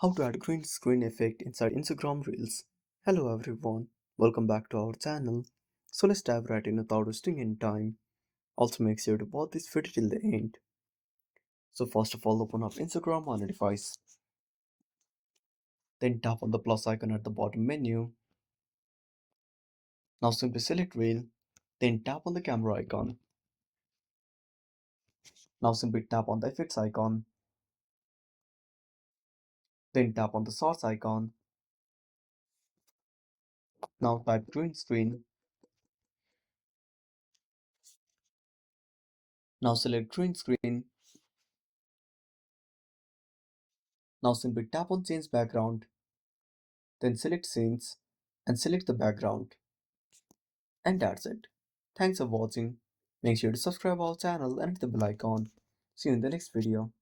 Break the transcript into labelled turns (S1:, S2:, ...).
S1: How to add green screen effect inside Instagram Reels. Hello everyone, welcome back to our channel. So let's dive right in without wasting any time. Also make sure to watch this video till the end. So first of all, open up Instagram on a device. Then tap on the plus icon at the bottom menu. Now simply select Reel. Then tap on the camera icon. Now simply tap on the effects icon. Then tap on the source icon. Now type green screen. Now select green screen. Now simply tap on change background. Then select scenes and select the background. And that's it. Thanks for watching. Make sure to subscribe our channel and hit the bell icon. See you in the next video.